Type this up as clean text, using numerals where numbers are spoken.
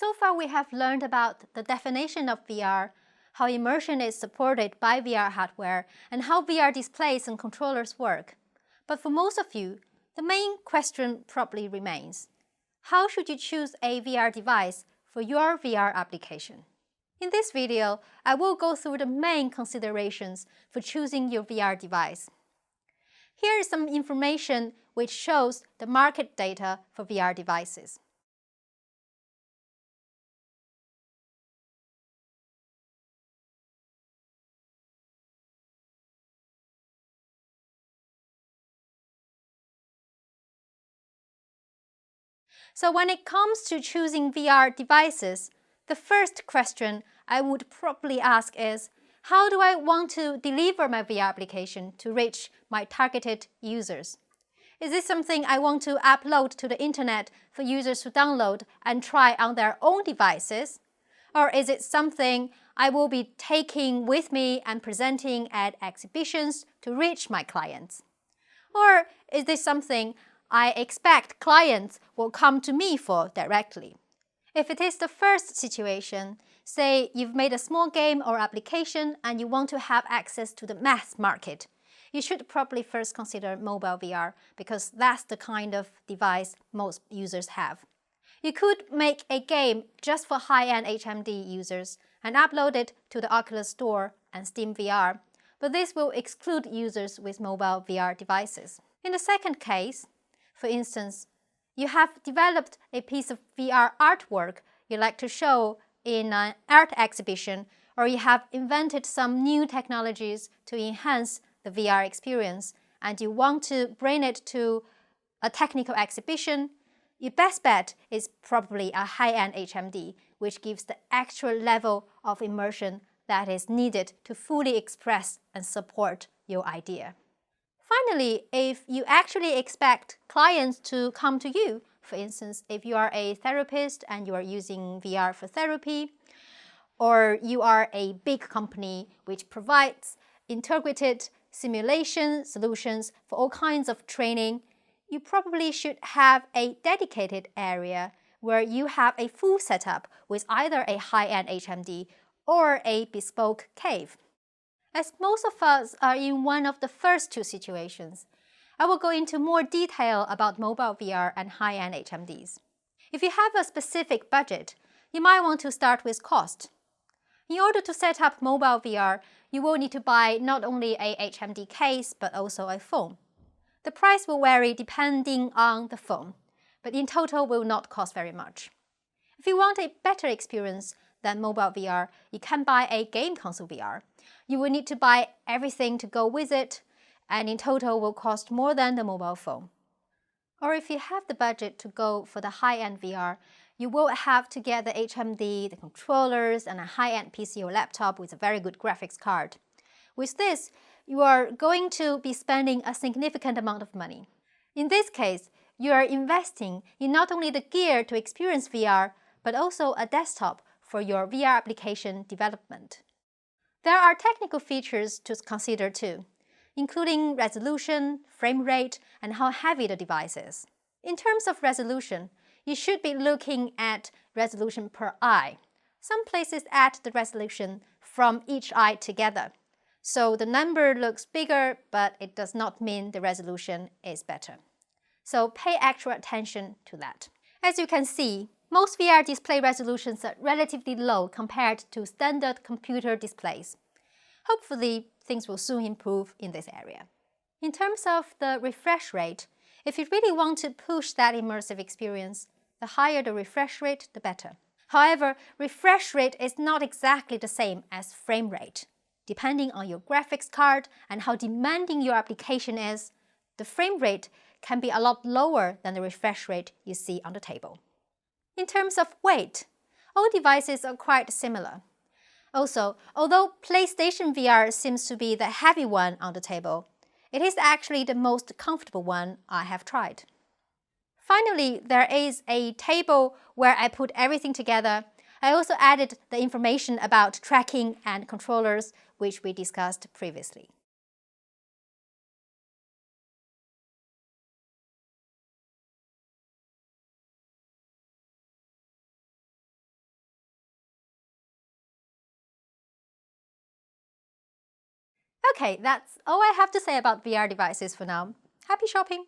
So far, we have learned about the definition of VR, how immersion is supported by VR hardware, and how VR displays and controllers work. But for most of you, the main question probably remains: how should you choose a VR device for your VR application? In this video, I will go through the main considerations for choosing your VR device. Here is some information which shows the market data for VR devices. So when it comes to choosing VR devices, the first question I would probably ask is, how do I want to deliver my VR application to reach my targeted users? Is this something I want to upload to the internet for users to download and try on their own devices? Or is it something I will be taking with me and presenting at exhibitions to reach my clients? Or is this something I expect clients will come to me for directly? If it is the first situation, say you've made a small game or application and you want to have access to the mass market, you should probably first consider mobile VR because that's the kind of device most users have. You could make a game just for high-end HMD users and upload it to the Oculus Store and Steam VR, but this will exclude users with mobile VR devices. In the second case, for instance, you have developed a piece of VR artwork you like to show in an art exhibition, or you have invented some new technologies to enhance the VR experience, and you want to bring it to a technical exhibition, your best bet is probably a high-end HMD, which gives the actual level of immersion that is needed to fully express and support your idea. Finally, if you actually expect clients to come to you, for instance, if you are a therapist and you are using VR for therapy, or you are a big company which provides integrated simulation solutions for all kinds of training, you probably should have a dedicated area where you have a full setup with either a high-end HMD or a bespoke cave. As most of us are in one of the first two situations, I will go into more detail about mobile VR and high-end HMDs. If you have a specific budget, you might want to start with cost. In order to set up mobile VR, you will need to buy not only a HMD case, but also a phone. The price will vary depending on the phone, but in total will not cost very much. If you want a better experience than mobile VR, you can buy a game console VR. You will need to buy everything to go with it, and in total will cost more than the mobile phone. Or if you have the budget to go for the high-end VR, you will have to get the HMD, the controllers, and a high-end PC or laptop with a very good graphics card. With this, you are going to be spending a significant amount of money. In this case, you are investing in not only the gear to experience VR, but also a desktop for your VR application development. There are technical features to consider too, including resolution, frame rate, and how heavy the device is. In terms of resolution, you should be looking at resolution per eye. Some places add the resolution from each eye together. So the number looks bigger, but it does not mean the resolution is better. So pay extra attention to that. As you can see, most VR display resolutions are relatively low compared to standard computer displays. Hopefully, things will soon improve in this area. In terms of the refresh rate, if you really want to push that immersive experience, the higher the refresh rate, the better. However, refresh rate is not exactly the same as frame rate. Depending on your graphics card and how demanding your application is, the frame rate can be a lot lower than the refresh rate you see on the table. In terms of weight, all devices are quite similar. Also, although PlayStation VR seems to be the heavy one on the table, it is actually the most comfortable one I have tried. Finally, there is a table where I put everything together. I also added the information about tracking and controllers, which we discussed previously. Okay, that's all I have to say about VR devices for now. Happy shopping!